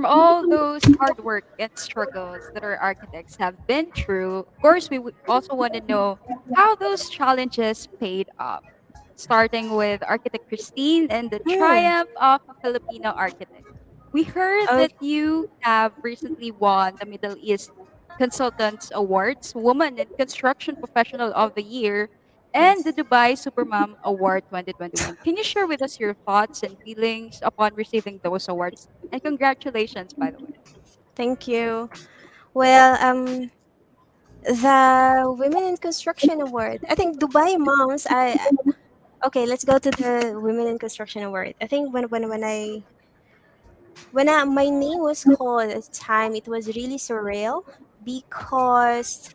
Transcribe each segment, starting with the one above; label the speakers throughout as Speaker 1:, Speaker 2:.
Speaker 1: from all those hard work and struggles that our architects have been through, of course, we would also want to know how those challenges paid off. Starting with Architect Christine and the
Speaker 2: Hmm.
Speaker 1: triumph of a Filipino architect. We heard
Speaker 2: Oh,
Speaker 1: that you have recently won the Middle East Consultants Awards, Woman in Construction Professional of the Year, and the
Speaker 2: yes.
Speaker 1: Dubai Supermom Award 2021. Can you share with us your thoughts and feelings upon receiving those awards? And congratulations, by the way.
Speaker 2: Thank you. Well, the Women in Construction Award. I think Dubai Moms. Okay. Let's go to the Women in Construction Award. I think when my name was called at the time, it was really surreal because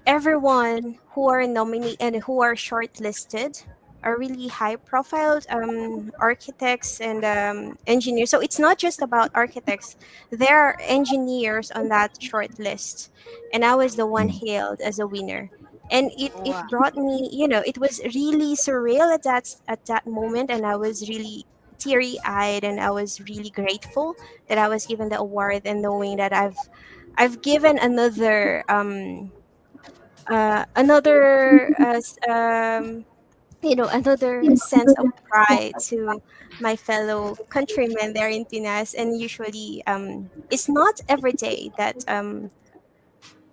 Speaker 2: everyone who are nominated and who are shortlisted are really high profile architects and engineers. So it's not just about architects. There are engineers on that short list. And I was the one hailed as a winner. And it
Speaker 1: Wow.
Speaker 2: brought me, it was really surreal at that moment. And I was really teary eyed and I was really grateful that I was given the award and knowing that I've given another sense of pride to my fellow countrymen there in Pinas. And usually it's not every day that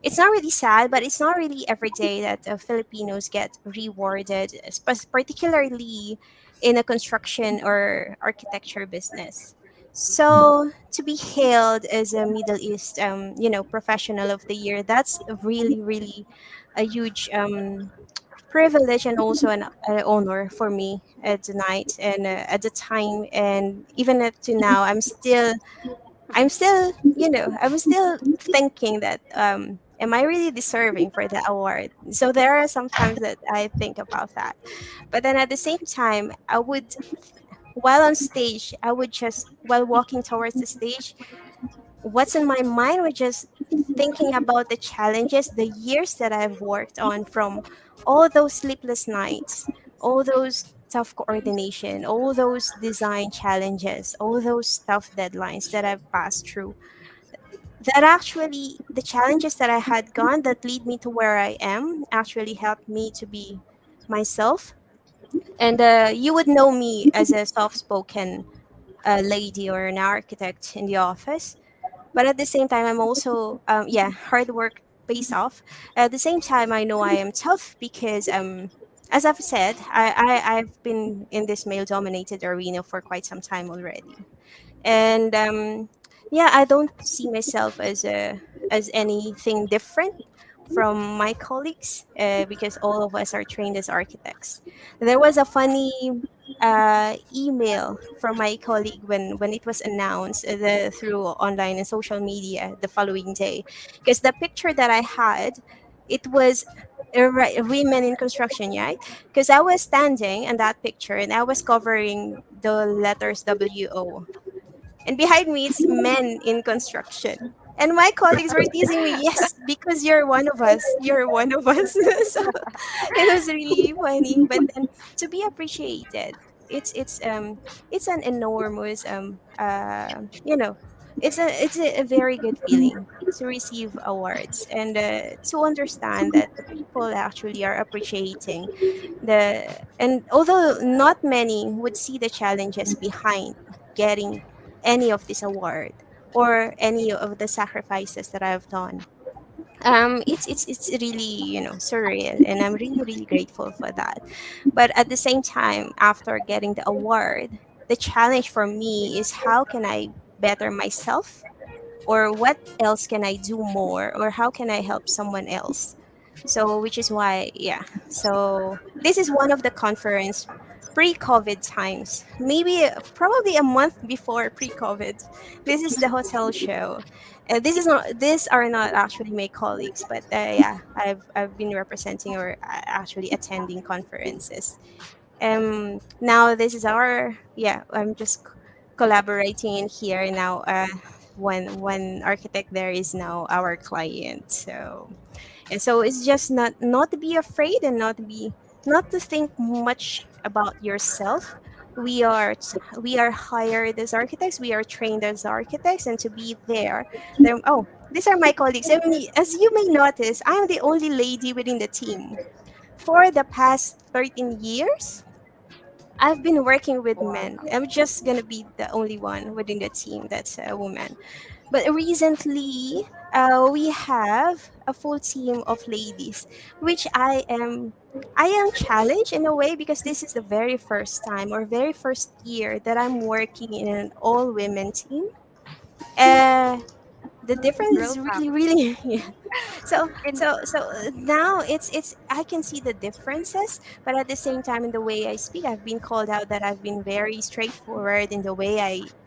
Speaker 2: it's not really sad, but it's not really every day that Filipinos get rewarded, particularly in a construction or architecture business. So to be hailed as a Middle East, professional of the year, that's really, really a huge privilege and also an honor for me at the night and at the time. And even up to now, I'm still thinking that am I really deserving for the award? So there are some times that I think about that. But then at the same time, while on stage, I would just while walking towards the stage, what's in my mind was just thinking about the challenges, the years that I've worked on, from all those sleepless nights, all those tough coordination, all those design challenges, all those tough deadlines that I've passed through. That actually, the challenges that I had gone that lead me to where I am actually helped me to be myself. And you would know me as a soft spoken lady or an architect in the office, but at the same time I'm also hard work pays off. At the same time I know I am tough because as I've said, I've been in this male dominated arena for quite some time already. And yeah, I don't see myself as anything different from my colleagues, because all of us are trained as architects. There was a funny email from my colleague when it was announced, through online and social media the following day, because the picture that I had, it was women in construction, right? Because I was standing in that picture and I was covering the letters WO, and behind me it's men in construction. And my colleagues were teasing me, yes, because you're one of us. You're one of us. So it was really funny. But then to be appreciated, it's an enormous it's a very good feeling to receive awards, and to understand that the people actually are appreciating and although not many would see the challenges behind getting any of this award or any of the sacrifices that I've done. It's really, surreal, and I'm really really grateful for that. But at the same time, after getting the award, the challenge for me is how can I better myself, or what else can I do more, or how can I help someone else. So which is why, yeah, so this is one of the conference pre-COVID times, maybe probably a month before pre-COVID. This is the hotel show. These are not actually my colleagues, but yeah, I've been representing or actually attending conferences. Now this is our, yeah, I'm just collaborating in here now. One architect there is now our client. So, and so it's just not to be afraid, and not to think much about yourself. We are hired as architects, we are trained as architects, and to be there, then, oh, these are my colleagues. I mean, as you may notice, I'm the only lady within the team. For the past 13 years, I've been working with men. I'm just gonna be the only one within the team that's a woman. But recently, we have a full team of ladies, which I am challenged in a way, because this is the very first time or very first year that I'm working in an all women team. Uh, the difference
Speaker 1: Girl
Speaker 2: is
Speaker 1: power.
Speaker 2: really really yeah. so
Speaker 1: And
Speaker 2: now it's I can see the differences, but at the same time, in the way I speak, I've been called out that I've been very straightforward in the way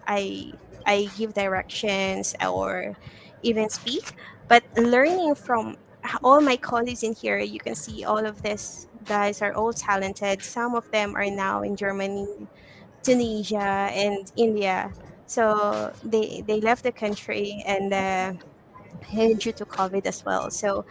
Speaker 2: I give directions or even speak. But learning from all my colleagues in here, you can see all of these guys are all talented. Some of them are now in Germany, Tunisia, and India. So they left the country, and due to COVID as well. So,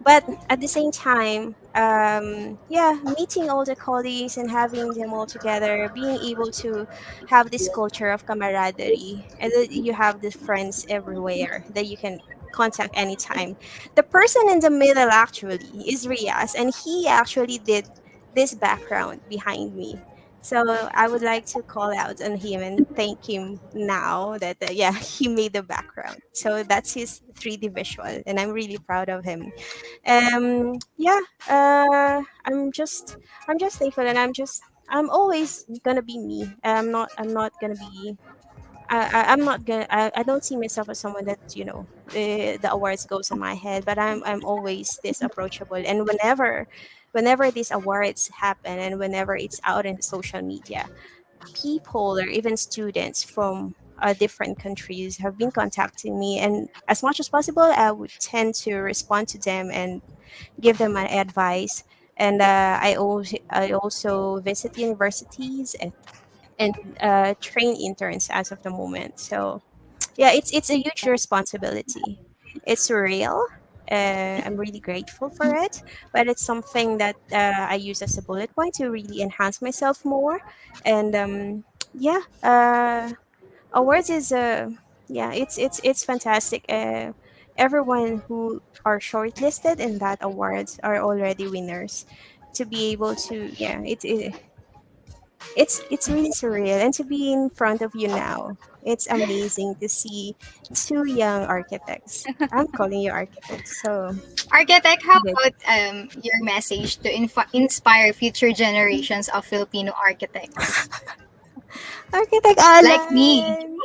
Speaker 2: but at the same time, yeah, meeting all the colleagues and having them all together, being able to have this culture of camaraderie, and that you have the friends everywhere that you can contact anytime. The person in the middle actually is Riaz, and he actually did this background behind me. So I would like to call out on him and thank him now that, yeah, he made the background. So that's his 3D visual, and I'm really proud of him. Yeah, I'm just thankful, and I'm always gonna be me. I'm not gonna be I'm not gonna I don't see myself as someone that, the awards goes in my head, but I'm always this approachable. And whenever these awards happen, and whenever it's out in the social media, people or even students from different countries have been contacting me, and as much as possible I would tend to respond to them and give them my advice. And I also visit universities and train interns as of the moment. So yeah, it's a huge responsibility. It's surreal. I'm really grateful for it, but it's something that I use as a bullet point to really enhance myself more. And yeah, awards is yeah, it's fantastic. Everyone who are shortlisted in that awards are already winners. To be able to, yeah, it's really surreal, and to be in front of you now, it's amazing to see two young architects. I'm calling you architects, so
Speaker 3: Architect, how
Speaker 2: good.
Speaker 3: about your message to inspire future generations of Filipino architects
Speaker 2: Architect
Speaker 3: like me?
Speaker 2: Alan.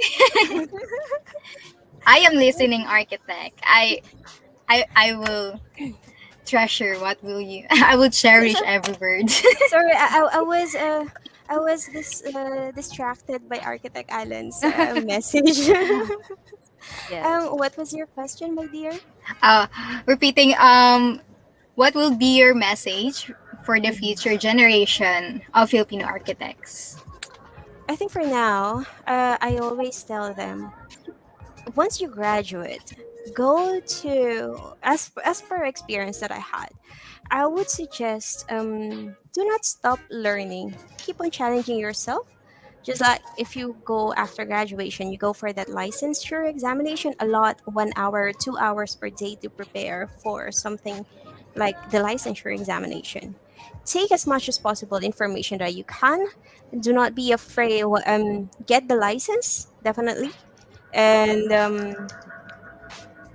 Speaker 3: I am listening, architect. I will treasure what will you. I will
Speaker 2: so,
Speaker 3: cherish
Speaker 2: so
Speaker 3: every word.
Speaker 2: sorry, I was distracted by Architect Alan's message.
Speaker 1: Yes.
Speaker 2: What was your question, my dear?
Speaker 3: uh, repeating. What will be your message for the
Speaker 2: Mhm.
Speaker 3: future generation of Filipino architects?
Speaker 2: I think for now, I always tell them, once you graduate, go to, as per experience that I had, I would suggest, do not stop learning. Keep on challenging yourself. Just like if you go after graduation, you go for that licensure examination a lot, 1 hour, 2 hours per day to prepare for something like the licensure examination. Take as much as possible information that you can. Do not be afraid. Get the license, definitely. And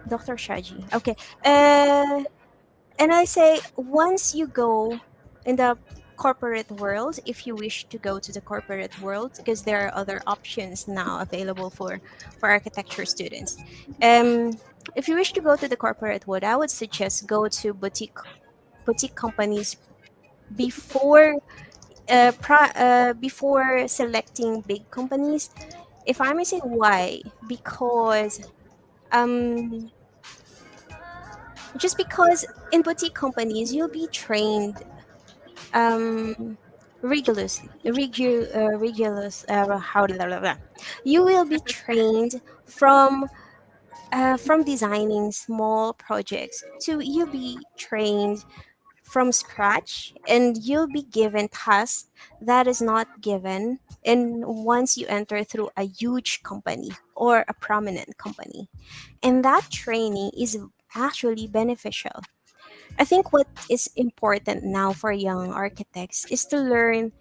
Speaker 2: Dr. Shaji. Okay. And I say, once you go in the corporate world, if you wish to go to the corporate world, because there are other options now available for architecture students. If you wish to go to the corporate world, I would suggest go to boutique companies before before selecting big companies. If I may say why, because um just because in boutique companies you'll be trained rigorous how blah, blah, blah. You will be trained from designing small projects to you be trained from scratch, and you'll be given tasks that is not given and once you enter through a huge company or a prominent company, and that training is actually beneficial. I think what is important now for young architects is to learn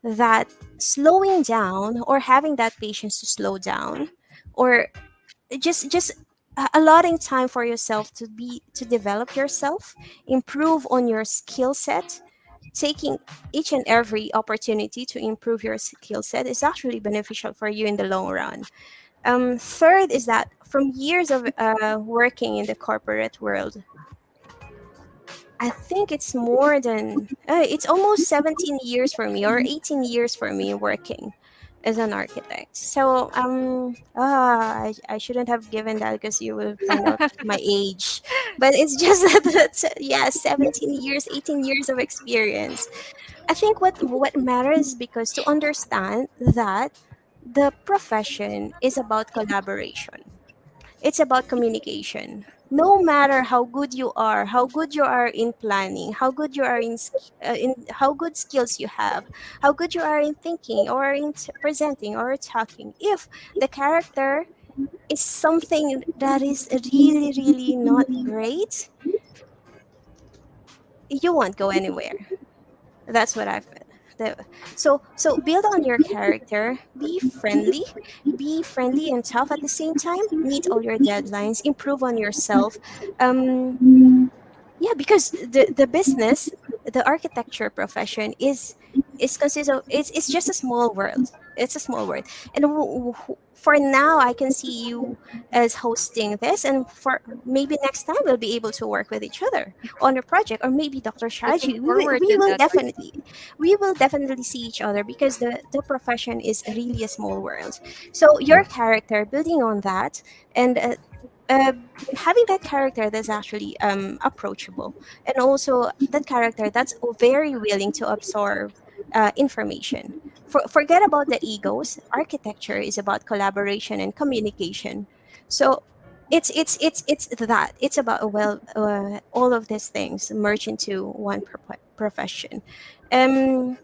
Speaker 2: that slowing down or having that patience to slow down, or just allotting time for yourself to develop yourself, improve on your skill set, taking each and every opportunity to improve your skill set is actually beneficial for you in the long run. Third is that from years of working in the corporate world, I think it's more than it's almost 17 years for me or 18 years for me working as an architect. So I shouldn't have given that because you will find out my age. But it's just that yeah, 17 years, 18 years of experience. I think what matters, because to understand that the profession is about collaboration, it's about communication. No matter how good you are, how good you are in planning, how good you are in how good skills you have, how good you are in thinking or in presenting or talking, if the character is something that is really, really not great, you won't go anywhere. That's what I've so build on your character, be friendly and tough at the same time, meet all your deadlines, improve on yourself. um yeah, because the business, the architecture profession is consists of, it's just a small world. It's a small world, and for now I can see you as hosting this, and for maybe next time we'll be able to work with each other on a project, or maybe Dr.
Speaker 1: Looking
Speaker 2: Shaji,
Speaker 1: forward
Speaker 2: we
Speaker 1: to
Speaker 2: will
Speaker 1: that.
Speaker 2: definitely, we will definitely see each other, because the profession is really a small world. So your character, building on that, and uh, having that character that's actually approachable, and also that character that's very willing to absorb information. Forget about the egos. Architecture is about collaboration and communication. So it's that it's about, well, all of these things merge into one profession. um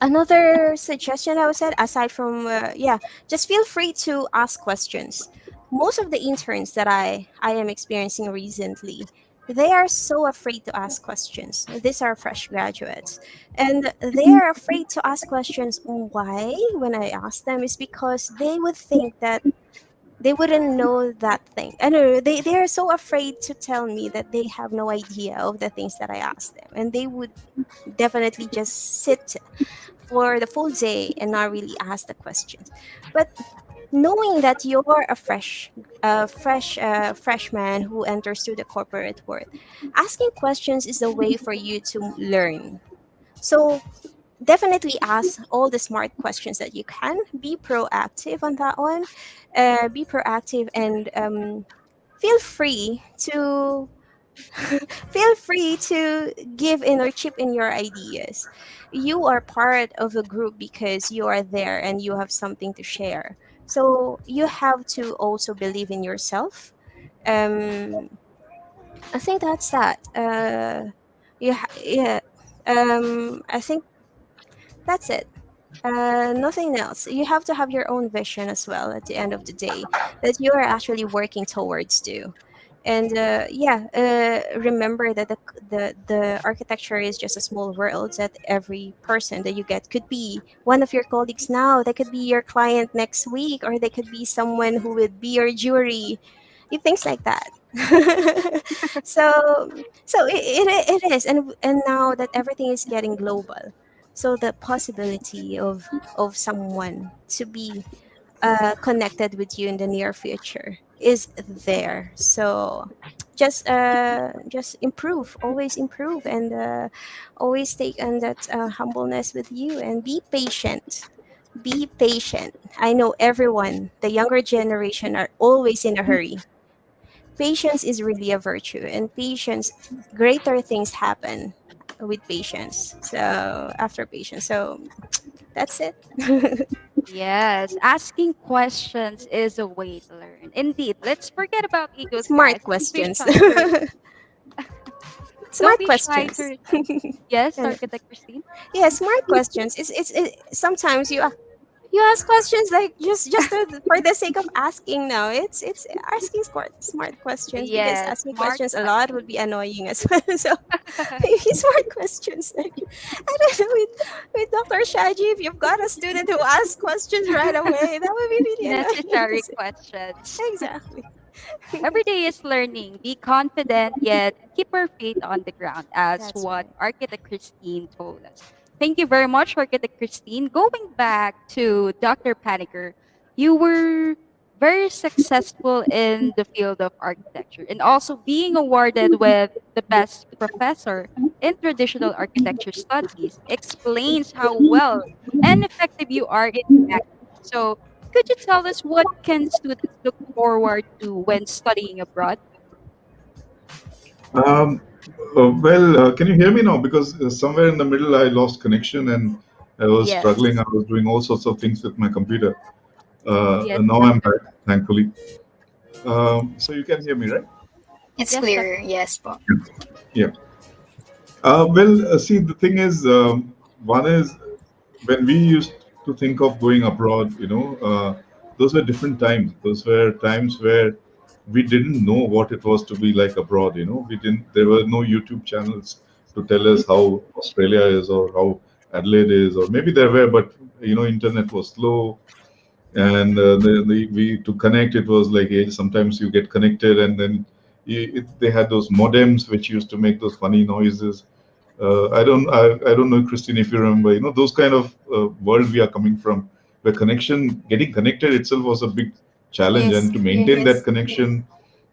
Speaker 2: Another suggestion I would say, aside from yeah, just feel free to ask questions. Most of the interns that I am experiencing recently, they are so afraid to ask questions. These are fresh graduates, and they are afraid to ask questions. Why? When I ask them, is because they would think that they wouldn't know that thing. I don't know. They are so afraid to tell me that they have no idea of the things that I ask them, and they would definitely just sit for the full day and not really ask the questions. But knowing that you're a freshman who enters through the corporate world, asking questions is a way for you to learn. So definitely ask all the smart questions that you can. Be proactive on that one. Be proactive, and feel free to feel free to give in or chip in your ideas. You are part of a group because you are there and you have something to share. So you have to also believe in yourself. Um, I think that's that. Yeah. I think that's it. Nothing else. You have to have your own vision as well at the end of the day that you are actually working towards to. And remember that the architecture is just a small world, that every person that you get could be one of your colleagues now. They could be your client next week, or they could be someone who would be your jury. Things like that. So it is, and now that everything is getting global, so the possibility of someone to be connected with you in the near future is there. So just improve, and always take on that humbleness with you, and be patient. Be patient. I know everyone, the younger generation, are always in a hurry. Patience is really a virtue, and patience, greater things happen with patience. So after patience, so that's it.
Speaker 1: Yes, asking questions is a way to learn. Indeed, let's forget about egos,
Speaker 2: Smart
Speaker 1: guys. Don't be
Speaker 2: questions.
Speaker 1: shy to don't
Speaker 2: Smart
Speaker 1: be shy
Speaker 2: questions.
Speaker 1: to yes,
Speaker 2: And,
Speaker 1: architect Christine.
Speaker 2: yeah, smart questions. Sometimes you ask questions like for the sake of asking. Now it's asking smart questions, because
Speaker 1: Yes,
Speaker 2: asking
Speaker 1: smart
Speaker 2: questions a lot would
Speaker 1: questions.
Speaker 2: be annoying as well. So maybe smart questions. Like, I don't know, with Dr. Shaji, if you've got a student who asks questions right away, that would be really annoying.
Speaker 1: Necessary questions.
Speaker 2: Exactly.
Speaker 1: Every day is learning. Be confident, yet keep our feet on the ground, as
Speaker 2: That's
Speaker 1: what
Speaker 2: right.
Speaker 1: Architect Christine told us. Thank you very much, Architect Christine. Going back to Dr. Paniker, you were very successful in the field of architecture and also being awarded with the best professor in traditional architecture studies explains how well and effective you are in acting. So, could you tell us what can students look forward to when studying abroad?
Speaker 4: Um, can you hear me now? Because somewhere in the middle I lost connection and I was struggling.
Speaker 1: Yes.
Speaker 4: I was doing all sorts of things with my computer.
Speaker 1: Yes,
Speaker 4: And now I'm
Speaker 1: definitely.
Speaker 4: back, thankfully. So you can hear me, right?
Speaker 3: It's
Speaker 1: Yes,
Speaker 3: clear,
Speaker 1: definitely.
Speaker 3: yes po.
Speaker 4: Yeah. See, the thing is, one is when we used to think of going abroad, those were different times. Those were times where we didn't know what it was to be like abroad. We didn't. There were no YouTube channels to tell us how Australia is or how Adelaide is, or maybe there were, but internet was slow, and we to connect it was like sometimes you get connected and then they had those modems which used to make those funny noises. I don't know, Christine, if you remember, those kind of world we are coming from, where getting connected itself was a big challenge,
Speaker 2: Yes.
Speaker 4: and to maintain that connection,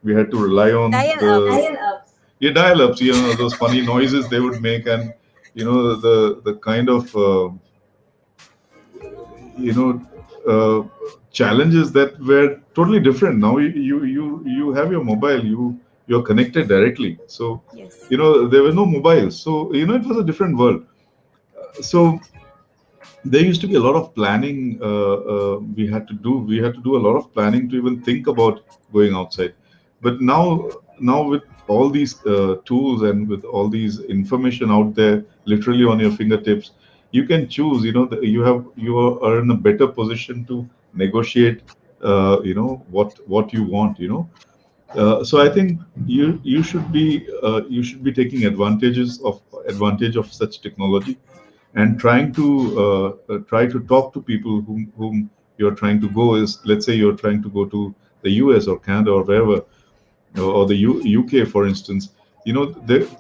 Speaker 4: we had to rely on
Speaker 2: Dial
Speaker 4: the
Speaker 2: ups.
Speaker 4: dial-ups, those funny noises they would make, and the kind of you know challenges that were totally different. Now you have your mobile, you're connected directly. So
Speaker 2: Yes.
Speaker 4: there were no mobiles, so it was a different world. So there used to be a lot of planning. We had to do a lot of planning to even think about going outside. But now with all these tools and with all these information out there, literally on your fingertips, you can choose. You are in a better position to negotiate. What you want. So I think you should be taking advantage of such technology, and try to talk to people whom you're trying to go. Is, let's say you're trying to go to the US or Canada or wherever, or the UK, for instance.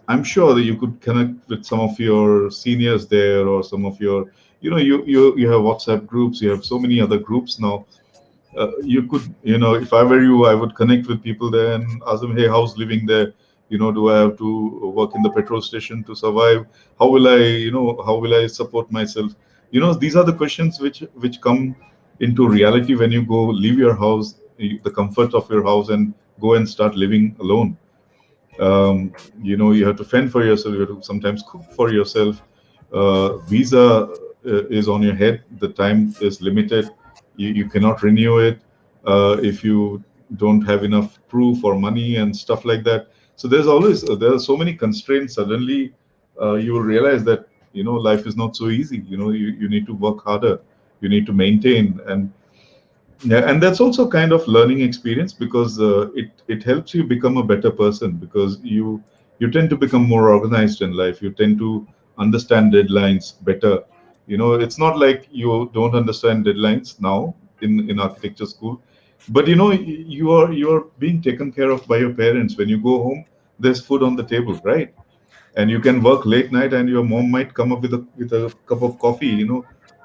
Speaker 4: I'm sure that you could connect with some of your seniors there, or some of your, you have WhatsApp groups, you have so many other groups now. You could, if I were you, I would connect with people there and ask them, hey, how's living there? Do I have to work in the petrol station to survive? How will I support myself? These are the questions which come into reality when you go leave your house, the comfort of your house, and go and start living alone. You have to fend for yourself. You have to sometimes cook for yourself. Visa is on your head. The time is limited. You cannot renew it if you don't have enough proof or money and stuff like that. So there are so many constraints. Suddenly, you will realize that life is not so easy. You need to work harder. You need to maintain. And yeah, and that's also kind of learning experience, because it helps you become a better person, because you tend to become more organized in life. You tend to understand deadlines better. It's not like you don't understand deadlines now in architecture school, but you are being taken care of by your parents. When you go home, there's food on the table, right? And you can work late night, and your mom might come up with a cup of coffee.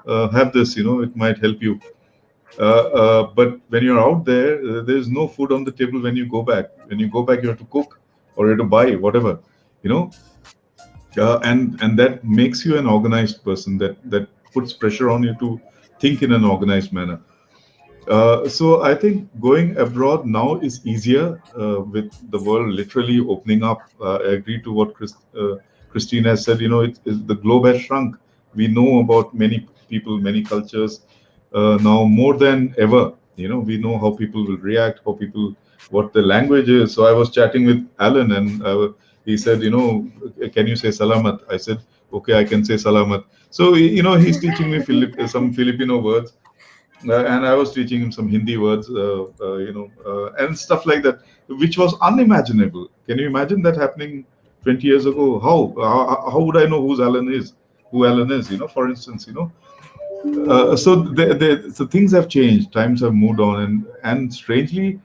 Speaker 4: Have this. It might help you. But when you're out there, there's no food on the table when you go back. When you go back, you have to cook, or you have to buy whatever, you know. And that makes you an organized person. That puts pressure on you to think in an organized manner. So I think going abroad now is easier, with the world literally opening up. I agree to what Christine has said. The globe has shrunk. We know about many people, many cultures now more than ever. We know how people will react, what the language is. So I was chatting with Alan, and he said, can you say salamat? I said, okay, I can say salamat. So he's teaching me some Filipino words. And I was teaching him some Hindi words, and stuff like that, which was unimaginable. Can you imagine that happening 20 years ago? How would I know who Alan is? For instance, so things have changed, times have moved on, and strangely,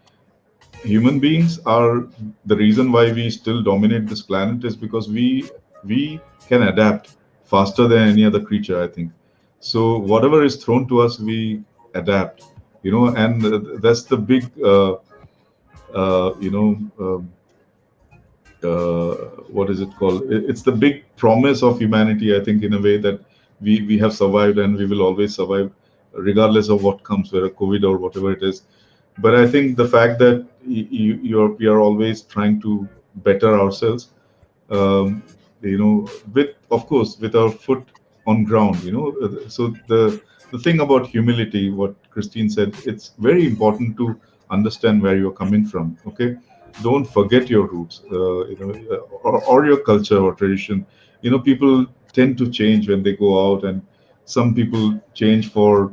Speaker 4: human beings are the reason why we still dominate this planet, is because we can adapt faster than any other creature, I think. So whatever is thrown to us, we adapt, and that's the big, what is it called? It's the big promise of humanity, I think, in a way, that we have survived, and we will always survive, regardless of what comes, whether COVID or whatever it is. But I think the fact that we are always trying to better ourselves, with, of course, with our foot on ground. So the thing about humility, what Christine said, it's very important to understand where you're coming from. Okay, don't forget your roots, or your culture or tradition. People tend to change when they go out, and some people change so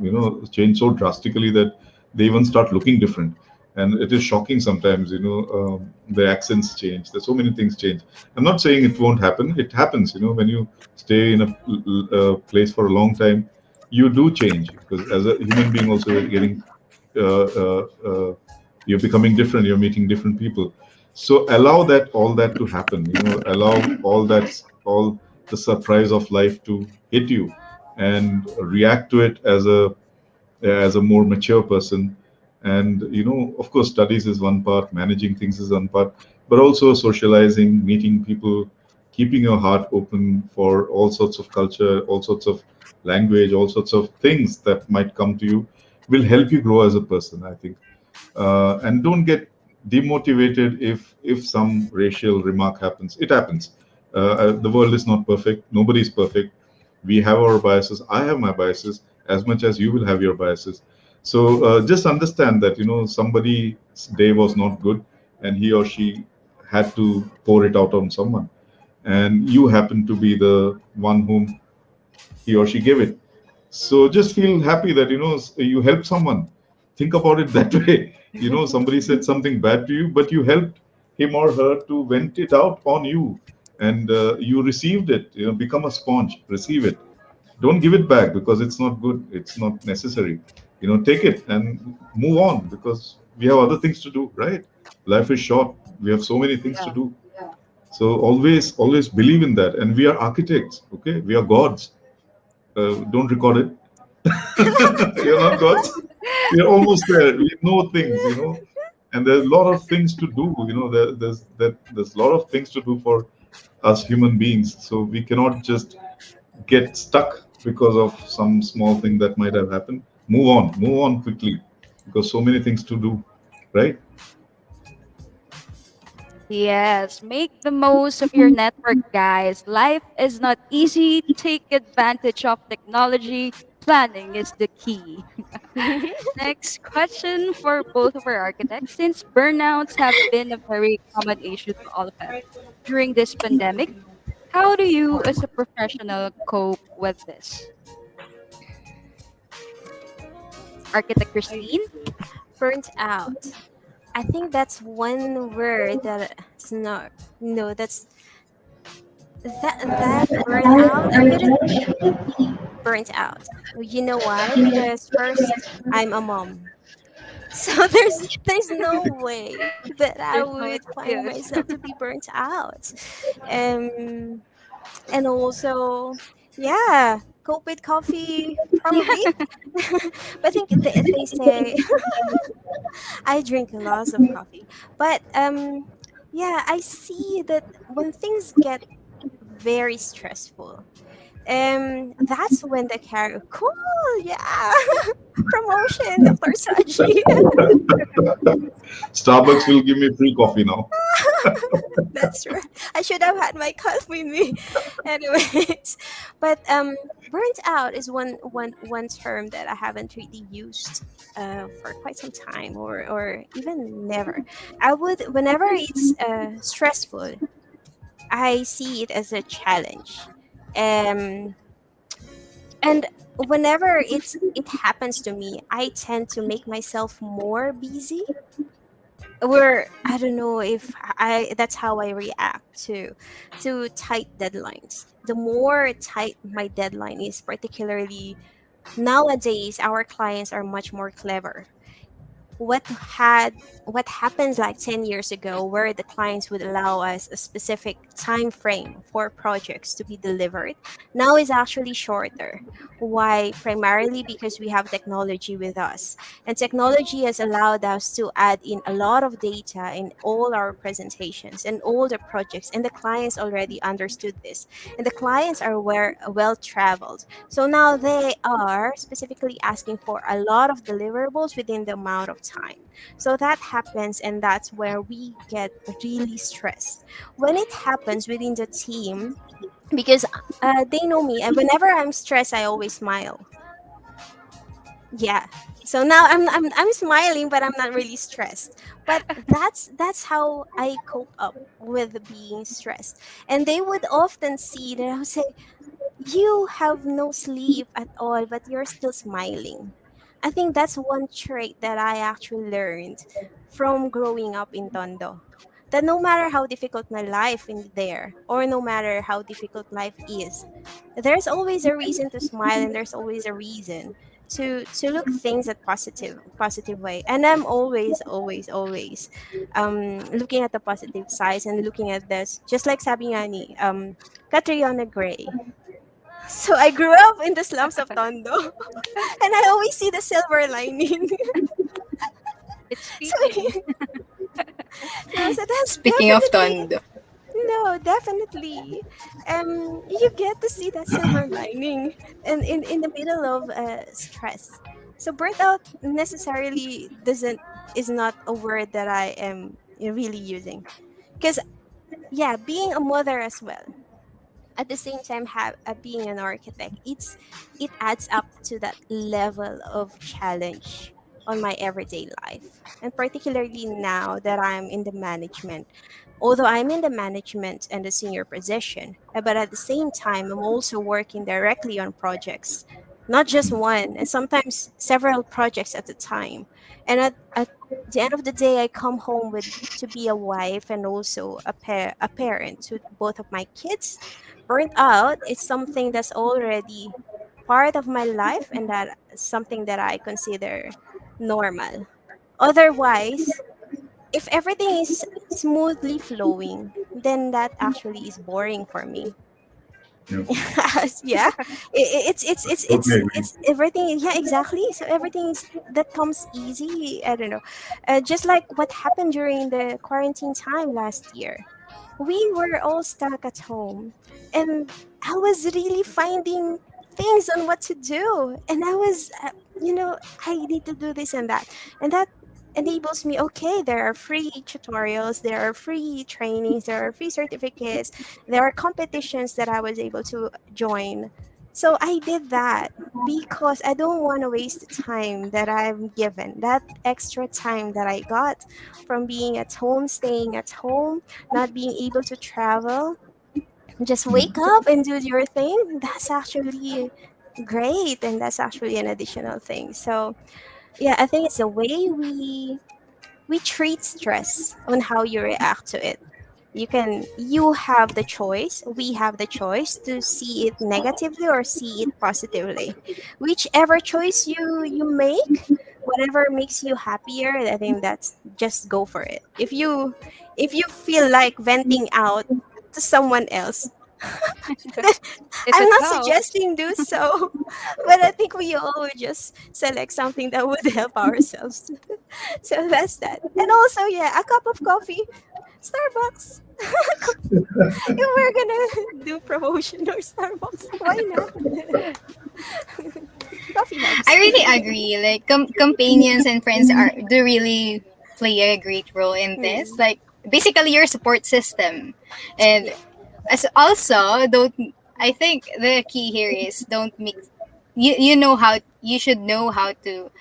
Speaker 4: drastically that they even start looking different, and it is shocking sometimes. The accents change. There's so many things change. I'm not saying it won't happen. It happens. When you stay in a place for a long time, you do change, because as a human being also, you're getting you're becoming different. You're meeting different people. So allow all that to happen. Allow all the surprise of life to hit you, and react to it as a more mature person. And of course, studies is one part, managing things is one part, but also socializing, meeting people, keeping your heart open for all sorts of culture, all sorts of language, all sorts of things that might come to you, will help you grow as a person, I think. And don't get demotivated if some racial remark happens. It happens. The world is not perfect. Nobody is perfect. We have our biases. I have my biases as much as you will have your biases. So just understand that somebody's day was not good, and he or she had to pour it out on someone, and you happen to be the one whom he or she gave it. So just feel happy that you help someone. Think about it that way. Somebody said something bad to you, but you helped him or her to vent it out on you, and you received it. Become a sponge, receive it. Don't give it back because it's not good, it's not necessary. Take it and move on, because we have other things to do, right? Life is short, we have so many things to
Speaker 1: Yeah.
Speaker 4: do. So always believe in that. And we are architects, okay? We are gods. Don't record it. You're not gods. We're almost there. We know things, and there's a lot of things to do. There's a lot of things to do for us human beings. So we cannot just get stuck because of some small thing that might have happened. Move on quickly, because so many things to do, right?
Speaker 1: Yes, make the most of your network, guys. Life is not easy. Take advantage of technology. Planning is the key. Next question for both of our architects. Since burnouts have been a very common issue to all of us during this pandemic, how do you, as a professional, cope with this? Architect Christine?
Speaker 2: Burnt out. I think that's one word that's not. No, that burnout. I couldn't be burnt out. You know why? Because first, I'm a mom. So there's no way that I
Speaker 1: There's no
Speaker 2: would find
Speaker 1: excuse.
Speaker 2: myself to be burnt out. Um, and also, yeah, cope with coffee probably. But I think they say I drink lots of coffee. But yeah, I see that when things get very stressful, that's when the character cool, yeah, promotion, Dr. Saji.
Speaker 4: Starbucks will give me free coffee now.
Speaker 2: That's right. I should have had my cup with me. Anyways, but burnt out is one term that I haven't really used for quite some time, or even never. I would whenever it's stressful, I see it as a challenge. Um, and whenever it happens to me, I tend to make myself more busy, or I don't know if I that's how I react to tight deadlines. The more tight my deadline is, particularly nowadays, our clients are much more clever. What happens like 10 years ago, where the clients would allow us a specific time frame for projects to be delivered, now is actually shorter. Why? Primarily because we have technology with us, and technology has allowed us to add in a lot of data in all our presentations and all the projects, and the clients already understood this, and the clients are well traveled. So now they are specifically asking for a lot of deliverables within the amount of time. So that happens, and that's where we get really stressed. When it happens within the team, because they know me, and whenever I'm stressed, I always smile. Yeah. So now I'm smiling, but I'm not really stressed. But that's how I cope up with being stressed. And they would often see that I would say, you have no sleep at all, but you're still smiling. I think that's one trait that I actually learned from growing up in Tondo. That no matter how difficult my life in there, or no matter how difficult life is, there's always a reason to smile, and there's always a reason to look things at positive way. And I'm always looking at the positive sides and looking at this, just like sabi nga ni Catriona Gray. So I grew up in the slums of Tondo, and I always see the silver lining.
Speaker 1: It's
Speaker 2: So,
Speaker 1: fitting.
Speaker 2: no, so that's
Speaker 3: Speaking of
Speaker 2: definitely
Speaker 3: Tondo,
Speaker 2: no, definitely. You get to see that silver lining, and in the middle of stress. So burnt out necessarily doesn't is not a word that I am really using, because yeah, being a mother as well, at the same time have being an architect, it adds up to that level of challenge on my everyday life, and particularly now that I'm in the management. Although I'm in the management and the senior position, but at the same time I'm also working directly on projects. not just one, and sometimes several projects at a time. And at the end of the day, I come home with to be a wife and also a parent to both of my kids. Burnt out is something that's already part of my life, and that is something that I consider normal. Otherwise, if everything is smoothly flowing, then that actually is boring for me.
Speaker 4: Yeah,
Speaker 2: Yeah,
Speaker 4: totally agree.
Speaker 2: it's everything. Yeah, exactly. So everything is that comes easy. I don't know, just like what happened during the quarantine time last year. We were all stuck at home, and I was really finding things on what to do, and I was, I need to do this and that enables me. Okay, there are free tutorials, there are free trainings, there are free certificates, there are competitions that I was able to join. So I did that because I don't want to waste the time that I'm given, that extra time that I got from being at home, staying at home, not being able to travel. Just wake
Speaker 4: Mm.
Speaker 2: up and do your thing. That's actually great, and that's actually an additional thing. So yeah, I think it's the way we treat stress on how you react to it. You have the choice, we have the choice to see it negatively or see it positively. Whichever choice you make, whatever makes you happier, I think that's just go for it. If you feel like venting out to someone else,
Speaker 1: If
Speaker 2: I'm
Speaker 1: it
Speaker 2: not
Speaker 1: helps.
Speaker 2: suggesting do so, but I think we all would just select something that would help ourselves. So that's that. And also, yeah, a cup of coffee, Starbucks. If we're gonna do promotion or Starbucks, why not? Coffee
Speaker 3: I
Speaker 2: helps.
Speaker 3: really agree. Like companions and friends are do really play a great role in this.
Speaker 2: Mm,
Speaker 3: Like basically your support system, and
Speaker 2: yeah.
Speaker 3: as also don't. I think the key here is don't mix. You know how you should know how to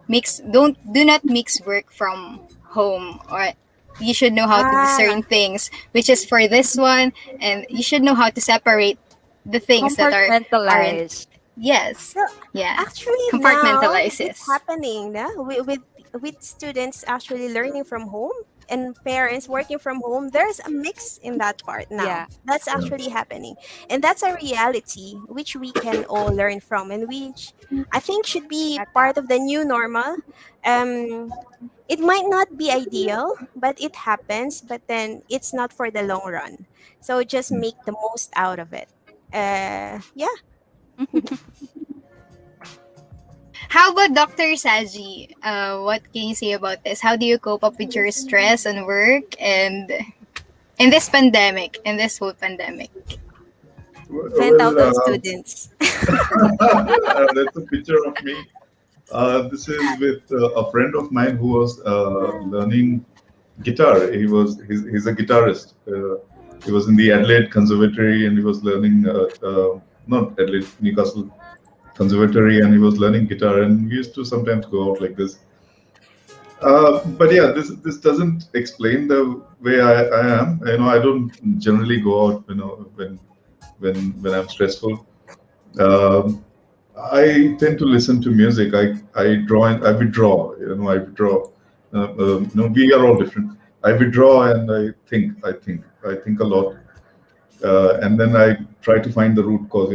Speaker 3: mix. Do not mix work from home, or you should know how to discern
Speaker 2: Ah,
Speaker 3: things which is for this one, and you should know how to separate the things that aren't.
Speaker 1: Compartmentalize.
Speaker 3: Yes.
Speaker 2: so
Speaker 3: Yeah.
Speaker 2: actually now it's
Speaker 3: Compartmentalizes.
Speaker 2: happening na, with students actually learning from home and parents working from home. There's a mix in that part now.
Speaker 1: Yeah.
Speaker 2: That's
Speaker 4: Yeah.
Speaker 2: actually happening. And that's a reality which we can all learn from, and which I think should be part
Speaker 1: Adapt.
Speaker 2: of the new normal. It might not be ideal, but it happens, but then it's not for the long run. So just
Speaker 4: Mm.
Speaker 2: make the most out of it. Yeah.
Speaker 3: How about Dr. Saji? What can you say about this? How do you cope up with your stress and work and in this pandemic, in this whole pandemic?
Speaker 2: Vent out on
Speaker 4: Well,
Speaker 2: students.
Speaker 4: that's a picture of me. This is with a friend of mine who was learning guitar. He's a guitarist. He was in the Adelaide Conservatory and he was learning not Adelaide, Newcastle Conservatory, and he was learning guitar. And we used to sometimes go out like this. But yeah, this doesn't explain the way I am. I don't generally go out. When I'm stressful. Um, I tend to listen to music. I draw and I withdraw. I withdraw. We are all different. I withdraw and I think. I think a lot, and then I try to find the root cause.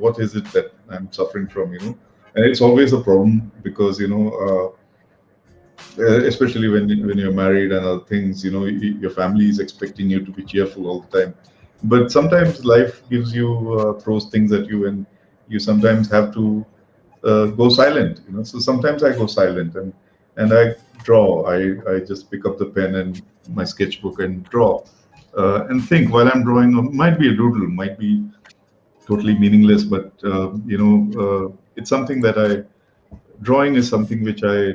Speaker 4: What is it that I'm suffering from? And it's always a problem because especially when you're married and other things. Your family is expecting you to be cheerful all the time, but sometimes life gives you throws things at you, and you sometimes have to go silent. So sometimes I go silent, and I draw. I just pick up the pen and my sketchbook and draw, and think while I'm drawing. Might be a doodle, might be totally meaningless, but it's something that I drawing is something which I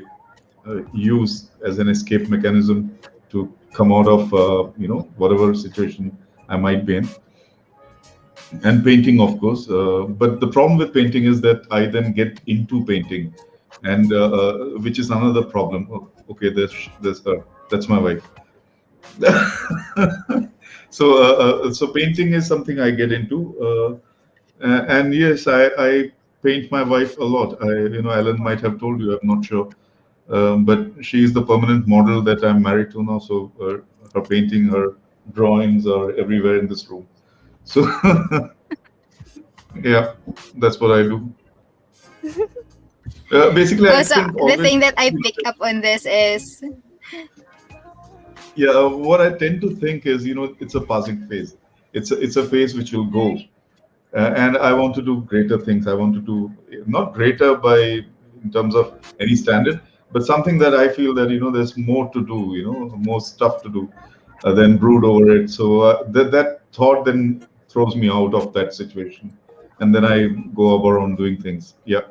Speaker 4: use as an escape mechanism to come out of whatever situation I might be in. And painting, of course. But the problem with painting is that I then get into painting, and which is another problem. Oh, okay, there's her. That's my wife. So painting is something I get into, and yes, I paint my wife a lot. Ellen might have told you, I'm not sure. But she is the permanent model that I'm married to now. So her painting, her drawings are everywhere in this room. So yeah, that's what I do. Basically, I
Speaker 3: Also,
Speaker 4: think
Speaker 3: the
Speaker 4: always.
Speaker 3: thing that I pick up on this is
Speaker 4: Yeah, what I tend to think is, it's a passing phase. It's a phase which will go, and I want to do greater things. I want to do not greater by in terms of any standard, but something that I feel that there's more to do. More stuff to do than brood over it. So that thought then throws me out of that situation, and then I go around doing things. Yeah.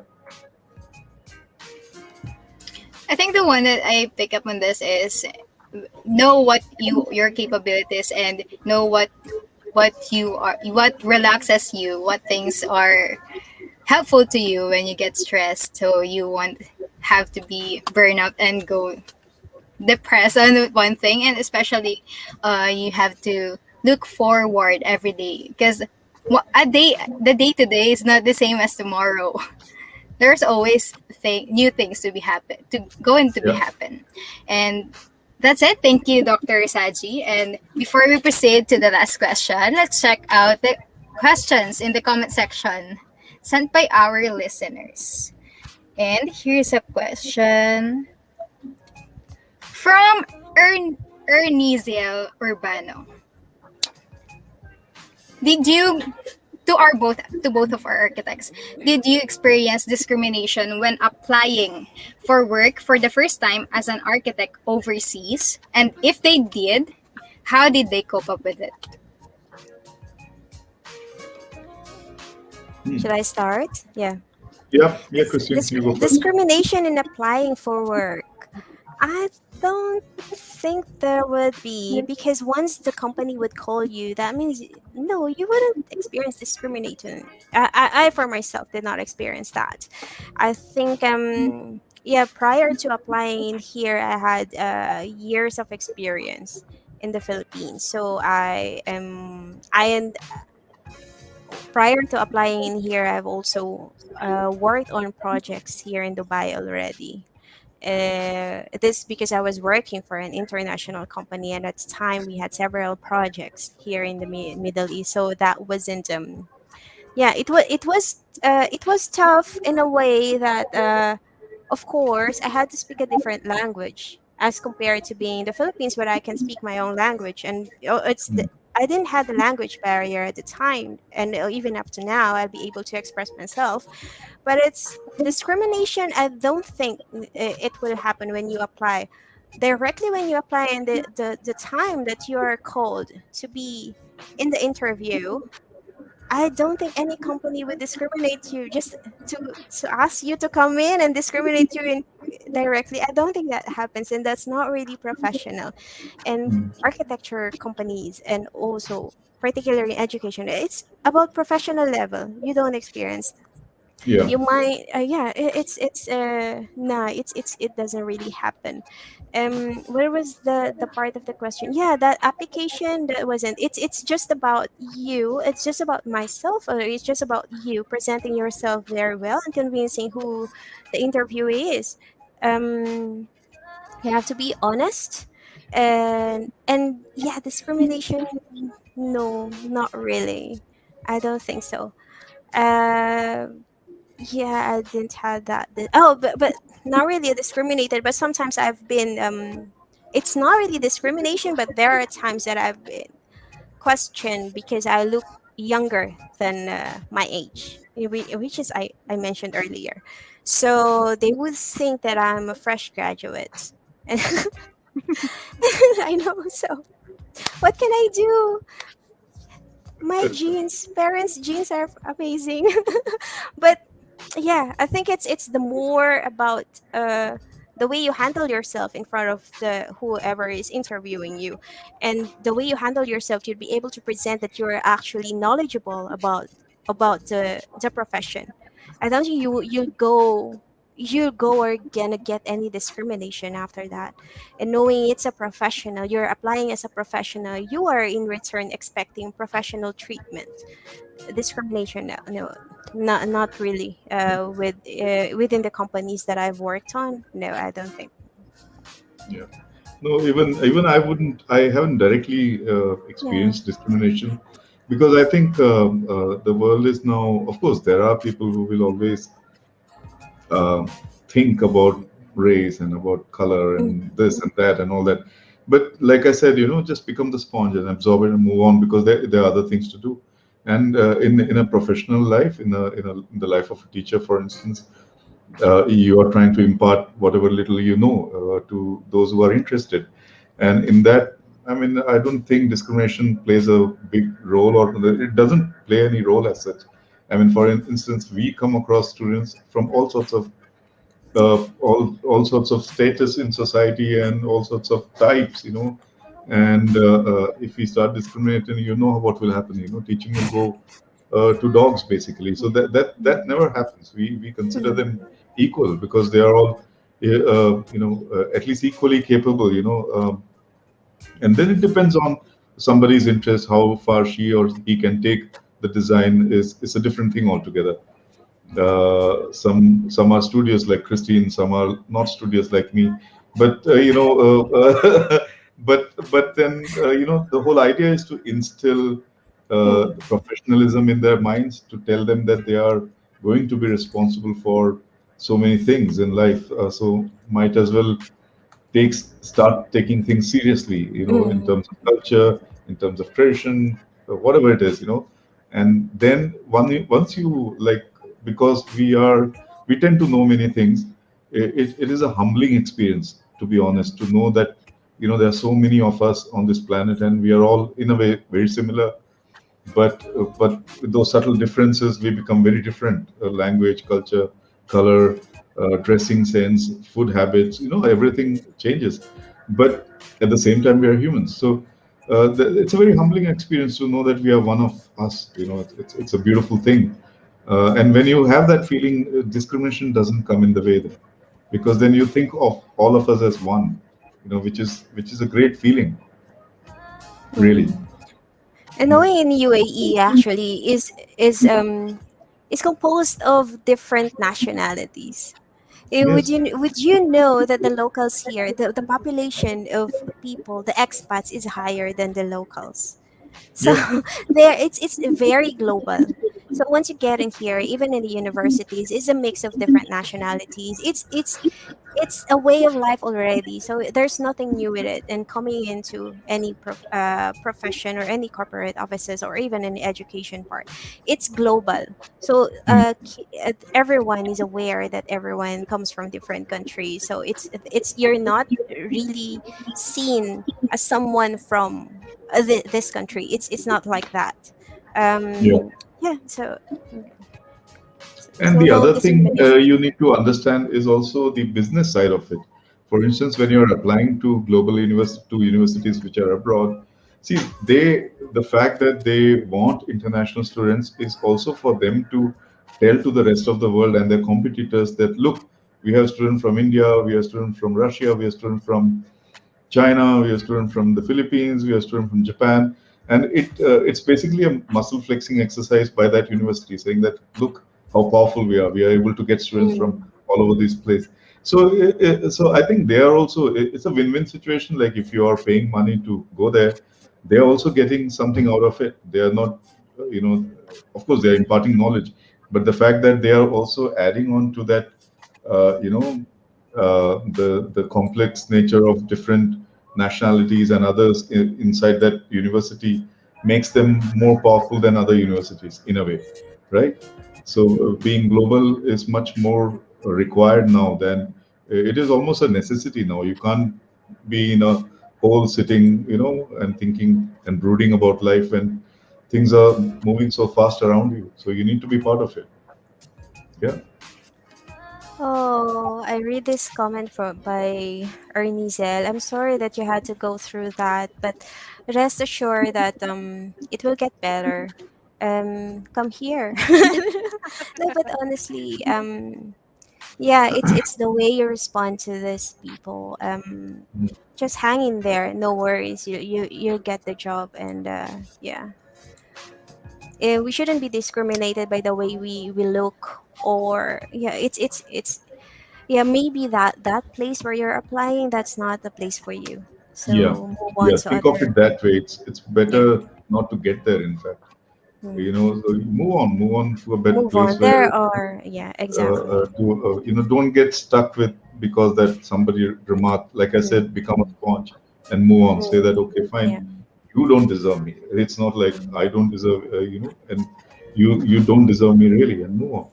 Speaker 3: I think the one that I pick up on this is know what your capabilities and know what you are, what relaxes you, what things are helpful to you when you get stressed, so you won't have to be burnout and go depressed on one thing. And especially you have to look forward every day, because the day today is not the same as tomorrow. There's always new things to be happen to going to be
Speaker 4: Yeah.
Speaker 3: happen. And that's it. Thank you, Dr. Saji. And before we proceed to the last question, let's check out the questions in the comment section sent by our listeners. And here's a question from Erniziel Urbano. Did you to both of our architects, did you experience discrimination when applying for work for the first time as an architect overseas? And if they did, how did they cope up with it?
Speaker 2: Should I start? Yeah.
Speaker 4: Yeah, Christian, you go first.
Speaker 2: Discrimination in applying for work. I don't think there would be, because once the company would call you, that means no, you wouldn't experience discrimination. I for myself did not experience that. I think yeah, prior to applying in here, I had years of experience in the Philippines. So I and prior to applying in here, I've also worked on projects here in Dubai already. This because I was working for an international company, and at the time we had several projects here in the Middle East. So that wasn't yeah, it was tough in a way that of course I had to speak a different language as compared to being in the Philippines, where I can speak my own language. And I didn't have the language barrier at the time, and even up to now I'll be able to express myself. But it's discrimination. I don't think it will happen when you apply directly, when you apply, and the time that you are called to be in the interview. I don't think any company would discriminate you just to ask you to come in and discriminate you in directly. I don't think that happens, and that's not really professional. And
Speaker 4: Mm.
Speaker 2: architecture companies, and also particularly education, it's about professional level. You don't experience,
Speaker 4: Yeah.
Speaker 2: you might yeah, it's nah, it doesn't really happen. Where was the part of the question? Yeah, that application, that wasn't, it's just about you, it's just about myself, or it's just about you presenting yourself very well and convincing who the interviewee is. um you have to be honest. And yeah, discrimination, no, not really. I don't think so. uh yeah, I didn't have that. Oh, but not really discriminated. But sometimes I've been it's not really discrimination, but there are times that I've been questioned because I look younger than my age, which is I mentioned earlier. So they would think that I'm a fresh graduate. And I know. So what can I do? My genes, parents' genes are amazing. But yeah, I think it's the more about the way you handle yourself in front of the whoever is interviewing you, and the way you handle yourself, you'd be able to present that you're actually knowledgeable about the profession. I don't think you go you go or gonna get any discrimination after that. And knowing it's a professional, you're applying as a professional, you are in return expecting professional treatment. Discrimination, no, no, not really. With within the companies that I've worked on, no, I don't think.
Speaker 4: Yeah. No, even I wouldn't. I haven't directly
Speaker 2: Yeah.
Speaker 4: experienced discrimination because I think the world is now. Of course, there are people who will always uh, think about race and about color and
Speaker 2: Mm.
Speaker 4: this and that and all that. But like I said, just become the sponge and absorb it and move on because there are other things to do. And in a professional life, in the life of a teacher, for instance, you are trying to impart whatever little you know to those who are interested. And in that, I mean, I don't think discrimination plays a big role, or it doesn't play any role as such. I mean, for instance, we come across students from all sorts of status in society and all sorts of types, and if we start discriminating, what will happen. Teaching will go to dogs basically. So that never happens. We consider
Speaker 2: Mm.
Speaker 4: them equal because they are all at least equally capable. And then it depends on somebody's interest, how far she or he can take the design is a different thing altogether. Some are studious like Christine, some are not studious like me. But but then the whole idea is to instill
Speaker 2: Mm.
Speaker 4: professionalism in their minds, to tell them that they are going to be responsible for so many things in life. So might as well start taking things seriously, in
Speaker 2: Mm.
Speaker 4: terms of culture, in terms of tradition, whatever it is. And then once you like, because we tend to know many things, it is a humbling experience, to be honest, to know that there are so many of us on this planet and we are all in a way very similar, but with those subtle differences we become very different. Language, culture, color, dressing sense, food habits, everything changes, but at the same time we are humans. So it's a very humbling experience to know that we are one of us. It's a beautiful thing. And when you have that feeling, discrimination doesn't come in the way then, because then you think of all of us as one, which is a great feeling, really.
Speaker 2: Mm. And
Speaker 4: Yeah.
Speaker 2: knowing in UAE actually is composed of different nationalities.
Speaker 4: Yes.
Speaker 2: Would you know that the locals here, the population of people, the expats is higher than the locals. So
Speaker 4: Yes.
Speaker 2: there it's very global. So once you get in here, even in the universities, it's a mix of different nationalities. It's a way of life already. So there's nothing new with it. And coming into any profession or any corporate offices or even in the education part, it's global. So
Speaker 4: Mm.
Speaker 2: everyone is aware that everyone comes from different countries. So it's you're not really seen as someone from this country. It's not like that.
Speaker 4: Yeah.
Speaker 2: Yeah. So
Speaker 4: And
Speaker 2: so
Speaker 4: the
Speaker 2: no
Speaker 4: other thing
Speaker 2: discrimination.
Speaker 4: you need to understand is also the business side of it. For instance, when you're applying to to universities which are abroad, see, the fact that they want international students is also for them to tell to the rest of the world and their competitors that, look, we have students from India, we have students from Russia, we have students from China, we have students from the Philippines, we have students from Japan, and it's basically a muscle flexing exercise by that university, saying that, look how powerful we are. We are able to get students from
Speaker 2: Mm,
Speaker 4: all over this place. So so I think they are also, it's a win-win situation. Like if you are paying money to go there, they are also getting something out of it. They are not, of course, they are imparting knowledge, but the fact that they are also adding on to that, uh, you know, the complex nature of different nationalities and others inside that university makes them more powerful than other universities in a way, right? So being global is much more required now than it is almost a necessity now. You can't be in a hole sitting, and thinking and brooding about life when things are moving so fast around you. So you need to be part of it. Yeah.
Speaker 2: oh, I read this comment by Ernie. I'm sorry that you had to go through that, but rest assured that it will get better. Come here. No, but honestly, Yeah, it's the way you respond to these people. Just hang in there, no worries. You get the job, and yeah, we shouldn't be discriminated by the way we look, or yeah, it's yeah, maybe that place where you're applying, that's not the place for you.
Speaker 4: Yeah,
Speaker 2: So move on
Speaker 4: yeah.
Speaker 2: to
Speaker 4: Think of
Speaker 2: other.
Speaker 4: it that way. It's
Speaker 2: Yeah.
Speaker 4: better not to get there. In fact,
Speaker 2: Mm.
Speaker 4: so you move on to a better
Speaker 2: Move on.
Speaker 4: place where
Speaker 2: There are, yeah, exactly.
Speaker 4: don't get stuck with because that somebody remarked. Like I
Speaker 2: Mm.
Speaker 4: said, become a sponge and move on. Say that okay, fine.
Speaker 2: Yeah.
Speaker 4: You don't deserve me. It's not like I don't deserve and you don't deserve me really, and move on.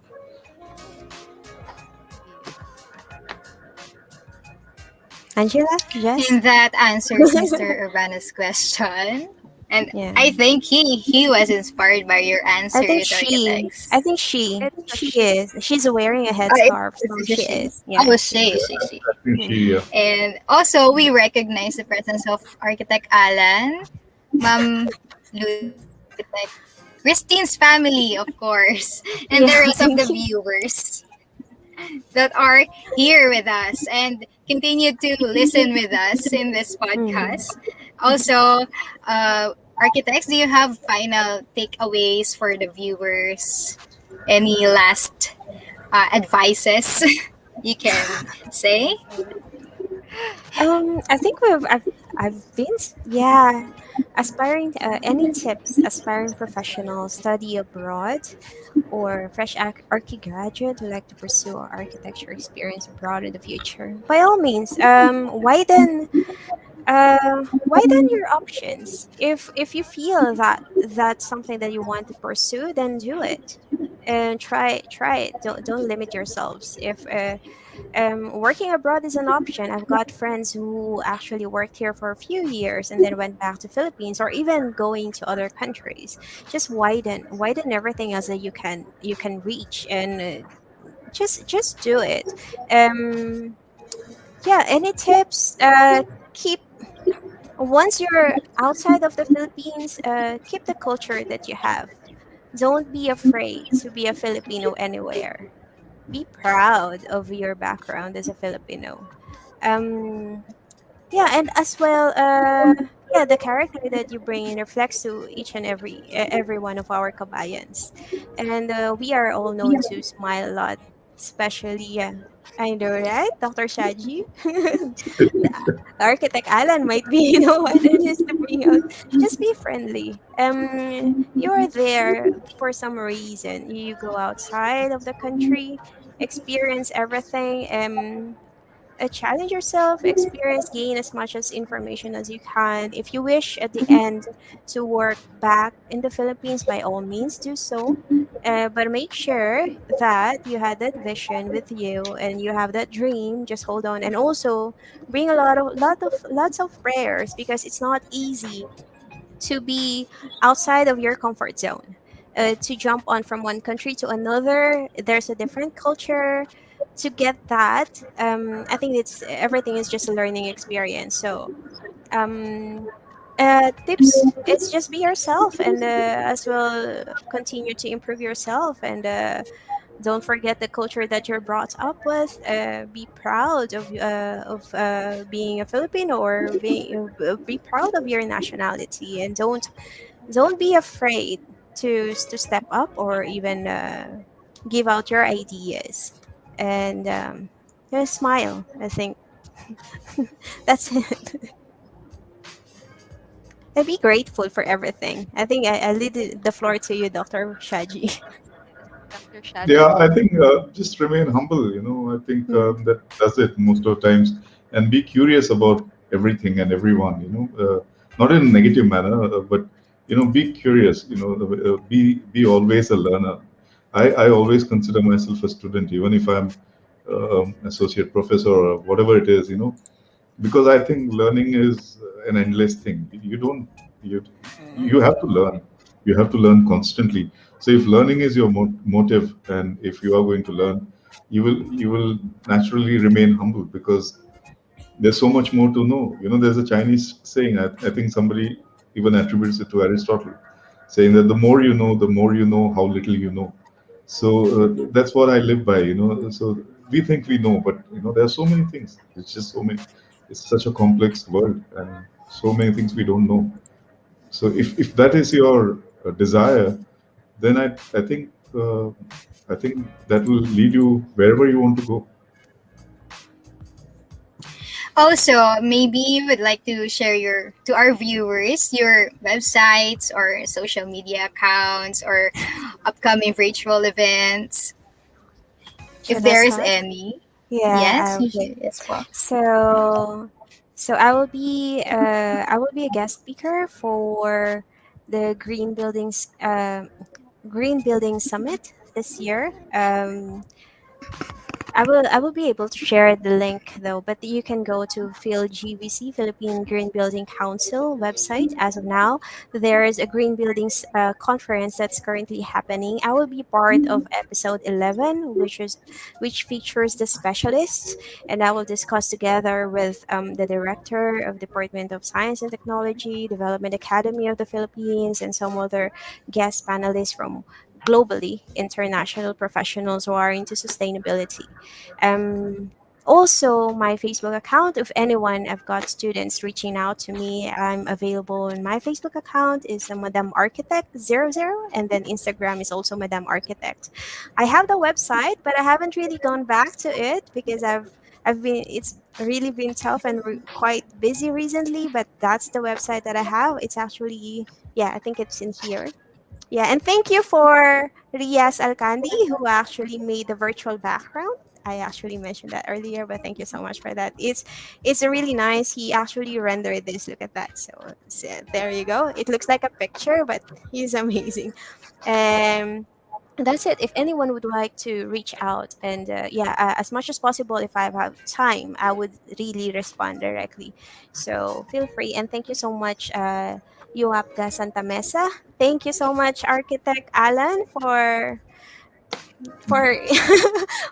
Speaker 2: Angela, Jess.
Speaker 3: And that answers Mr. Urbana's question. And
Speaker 2: Yeah.
Speaker 3: I think he was inspired by your
Speaker 2: I think
Speaker 3: answers,
Speaker 2: she.
Speaker 3: architects.
Speaker 2: I think she.
Speaker 1: It's a
Speaker 2: She
Speaker 1: she.
Speaker 2: is. She's wearing a
Speaker 3: Oh,
Speaker 2: headscarf, so
Speaker 3: it's a
Speaker 2: she
Speaker 3: she.
Speaker 2: is. Yeah,
Speaker 3: Oh,
Speaker 2: she is.
Speaker 4: I think
Speaker 2: Mm.
Speaker 4: she.
Speaker 3: And also, we recognize the presence of Architect Alan, Ma'am Architect Christine's family, of course, and the
Speaker 2: Yeah.
Speaker 3: rest of the
Speaker 2: Thank you.
Speaker 3: viewers that are here with us and continue to listen with us in this
Speaker 2: Mm.
Speaker 3: podcast. Also, architects, do you have final takeaways for the viewers? Any last advices you can say?
Speaker 2: I think I've been yeah, aspiring any tips aspiring professionals study abroad or fresh archi graduate who like to pursue our architecture experience abroad in the future. By all means, widen your options. If you feel that that's something that you want to pursue, then do it and try it. Don't limit yourselves. If working abroad is an option. I've got friends who actually worked here for a few years and then went back to Philippines or even going to other countries. Just widen everything as that you can reach, and just do it. Um, yeah. Any tips? Keep Once you're outside of the Philippines, keep the culture that you have. Don't be afraid to be a Filipino anywhere. Be proud of your background as a Filipino. Um, yeah, and as well, yeah, the character that you bring in reflects to each and every one of our kabayans, and we are all known to smile a lot, especially yeah. I know, right, Dr. Shaji? The architect Alan might be the one that is to bring out. Just be friendly. You are there for some reason. You go outside of the country, experience everything. Challenge yourself, experience, gain as much as information as you can. If you wish at the end to work back in the Philippines, by all means do so. But make sure that you had that vision with you and you have that dream. Just hold on, and also bring a lots of prayers, because it's not easy to be outside of your comfort zone. To jump on from one country to another, there's a different culture. To get that, I think it's everything is just a learning experience. So, um, tips is just be yourself, and as well continue to improve yourself, and don't forget the culture that you're brought up with. Be proud of being a Filipino, or be proud of your nationality, and don't be afraid to step up, or even give out your ideas, and just smile. I think that's it. And be grateful for everything. I think I leave the floor to you, Dr. Shaji.
Speaker 1: Dr.
Speaker 4: Yeah,
Speaker 1: Shaji.
Speaker 4: I think just remain humble. I think
Speaker 2: Mm.
Speaker 4: that does it most of the times, and be curious about everything and everyone. Not in a negative manner, but be curious. Be always a learner. I always consider myself a student, even if I'm associate professor or whatever it is. Because I think learning is an endless thing. You have to learn. You have to learn constantly. So if learning is your motive, and if you are going to learn, you will naturally remain humble, because there's so much more to know. There's a Chinese saying. I think somebody even attributes it to Aristotle, saying that the more you know, how little you know. So that's what I live by. So we think we know, but there are so many things. It's just so many. It's such a complex world, and so many things we don't know. So if that is your desire, then I think that will lead you wherever you want to go.
Speaker 3: Also, maybe you would like to share to our viewers your websites or social media accounts or upcoming virtual events, if
Speaker 2: Should I
Speaker 3: there is
Speaker 2: start?
Speaker 3: any.
Speaker 2: Yeah.
Speaker 3: Yes, you
Speaker 2: Okay.
Speaker 3: should as well.
Speaker 2: So I will be a guest speaker for the Green Building Summit this year. I will be able to share the link though, but you can go to PhilGBC, Philippine Green Building Council website. As of now, there is a green buildings conference that's currently happening. I will be part of episode 11, which features the specialists, and I will discuss together with the director of Department of Science and Technology, Development Academy of the Philippines, and some other guest panelists from globally international professionals who are into sustainability. Um, Also, my Facebook account, if anyone, I've got students reaching out to me, I'm available. And my Facebook account is Madam Architect 00, and then Instagram is also Madam Architect. I have the website, but I haven't really gone back to it because it's really been tough and quite busy recently, but that's the website that I have. It's actually, yeah, I think it's in here. Yeah, and thank you for Rias Alcandi, who actually made the virtual background. I actually mentioned that earlier, but thank you so much for that. It's really nice. He actually rendered this. Look at that. So there you go. It looks like a picture, but he's amazing. Um, that's it. If anyone would like to reach out, and as much as possible, if I have time, I would really respond directly. So feel free, and thank you so much, 𝗍𝗵𝗄𝗏 Santa Mesa. Thank you so much, Architect Alan, for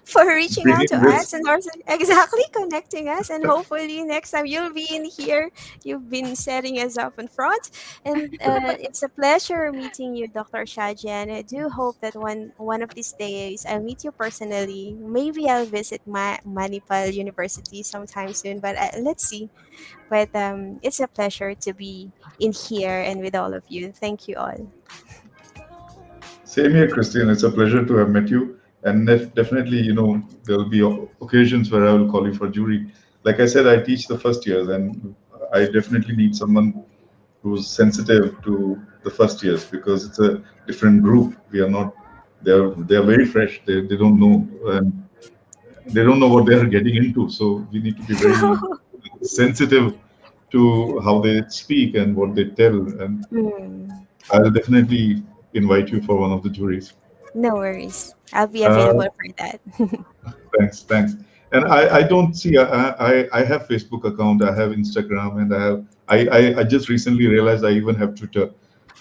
Speaker 2: for reaching out
Speaker 4: Bringing
Speaker 2: to
Speaker 4: this.
Speaker 2: us and also exactly connecting us, and hopefully next time you'll be in here. You've been setting us up in front, and it's a pleasure meeting you, Dr. Shaji, and I do hope that one of these days I'll meet you personally. Maybe I'll visit my Manipal University sometime soon, but let's see. But it's a pleasure to be in here and with all of you. Thank you all.
Speaker 4: Same here, Christian. It's a pleasure to have met you. And definitely, there'll be occasions where I will call you for jury. Like I said, I teach the first years, and I definitely need someone who's sensitive to the first years because it's a different group. We are not. They are very fresh. They don't know, and they don't know what they are getting into. So we need to be very sensitive to how they speak and what they tell. And
Speaker 2: Hmm.
Speaker 4: I'll definitely invite you for one of the juries.
Speaker 2: No worries. I'll be
Speaker 4: Uh,
Speaker 2: available for that.
Speaker 4: thanks. And I don't see. I have Facebook account. I have Instagram, and I just recently realized I even have Twitter.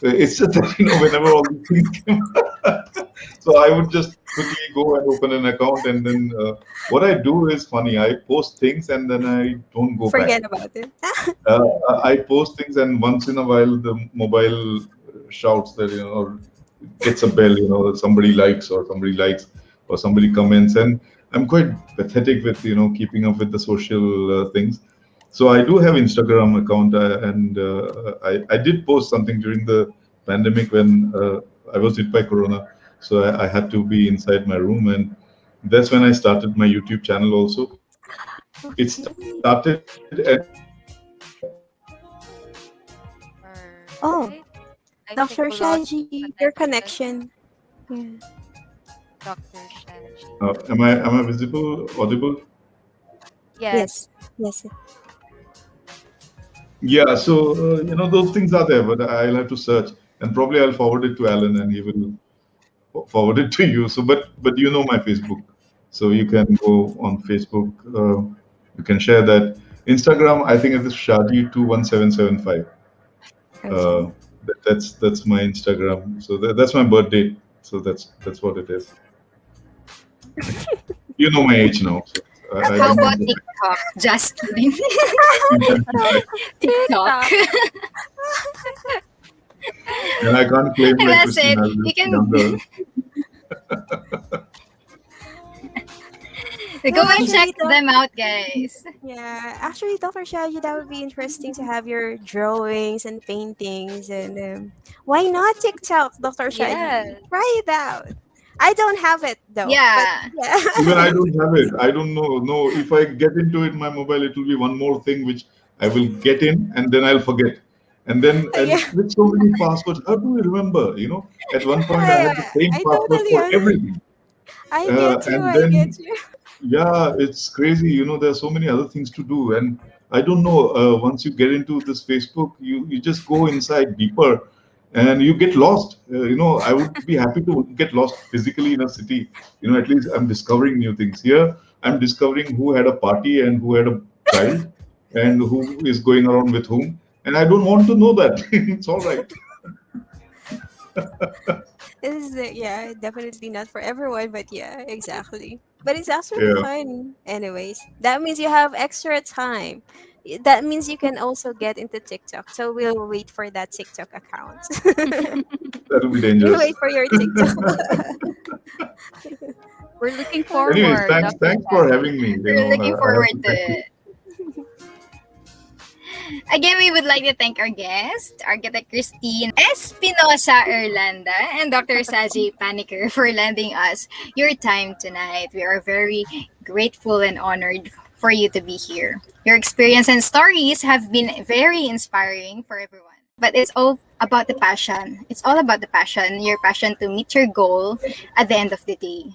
Speaker 4: It's just that whenever all these things came, so I would just quickly go and open an account, and then what I do is funny. I post things, and then I don't go back.
Speaker 2: Forget about it.
Speaker 4: I post things, and once in a while the mobile shouts that or gets a bell, that somebody likes or somebody comments, and I'm quite pathetic with keeping up with the social things. So I do have Instagram account, and I did post something during the pandemic when I was hit by corona, so I had to be inside my room, and that's when I started my YouTube channel also. It started
Speaker 2: Oh,
Speaker 1: Alright. I think
Speaker 2: Dr.
Speaker 1: we lost
Speaker 2: Shaji, your
Speaker 1: connection.
Speaker 2: connection. Yeah.
Speaker 1: Dr. Shaji.
Speaker 4: am I visible, audible?
Speaker 1: Yes.
Speaker 2: Yes.
Speaker 4: Yeah, so those things are there, but I'll have to search, and probably I'll forward it to Alan, and he will forward it to you. So, but my Facebook, so you can go on Facebook. You can share that. Instagram, I think it is Shaji21775.
Speaker 2: Okay.
Speaker 4: That's my Instagram. So that's my birthday. So that's what it is. You know my age now. So I
Speaker 3: How
Speaker 4: don't
Speaker 3: about
Speaker 4: know.
Speaker 3: TikTok? Just kidding. TikTok.
Speaker 1: TikTok.
Speaker 4: And I can't claim
Speaker 3: And
Speaker 4: like
Speaker 3: that's it.
Speaker 4: Christine. I'm
Speaker 3: You
Speaker 4: just
Speaker 3: can.
Speaker 4: younger.
Speaker 3: Go
Speaker 2: Well,
Speaker 3: and check
Speaker 2: actually, doc,
Speaker 3: them out, guys.
Speaker 2: yeah, actually, Dr. Shaji, that would be interesting to have your drawings and paintings, and why not TikTok, Dr. Shaji?
Speaker 1: Yes.
Speaker 2: Try it out. I don't have it though, but
Speaker 3: Yeah.
Speaker 4: Even I
Speaker 2: yeah,
Speaker 4: don't have it. I don't know. No, if I get into it, my mobile, it will be one more thing which I will get in and then I'll forget. And then,
Speaker 2: yeah,
Speaker 4: and with so many passwords, how do we remember? At one point, I had the same
Speaker 2: I
Speaker 4: password
Speaker 2: totally,
Speaker 4: for everything.
Speaker 2: I get you,
Speaker 4: And
Speaker 2: I get
Speaker 4: then,
Speaker 2: you.
Speaker 4: yeah, it's crazy. There are so many other things to do. And I don't know, once you get into this Facebook, you just go inside deeper and you get lost. I would be happy to get lost physically in a city. At least I'm discovering new things. Here, I'm discovering who had a party and who had a child and who is going around with whom. And I don't want to know that. It's all right.
Speaker 2: This is yeah, definitely not for everyone, but yeah, exactly. But it's actually
Speaker 4: Yeah,
Speaker 2: fun. Anyways, that means you have extra time. That means you can also get into TikTok. So we'll wait for that TikTok account.
Speaker 4: that will be
Speaker 2: We'll
Speaker 4: dangerous.
Speaker 2: wait for your TikTok.
Speaker 1: We're looking
Speaker 4: Anyways,
Speaker 1: forward,
Speaker 4: thanks,
Speaker 1: Dr.
Speaker 4: thanks for
Speaker 1: Shadi.
Speaker 4: having me.
Speaker 3: We're looking
Speaker 4: I have
Speaker 3: forward
Speaker 4: to
Speaker 3: to
Speaker 4: thank you.
Speaker 3: it. Again, we would like to thank our guest, Architect Christine 𝗪𝗏𝗄𝗏 and Dr. 𝗪𝗏𝗏𝗏 for lending us your time tonight. We are very grateful and honored for you to be here. Your experience and stories have been very inspiring for everyone. But it's all about the passion. It's all about the passion, your passion to meet your goal at the end of the day.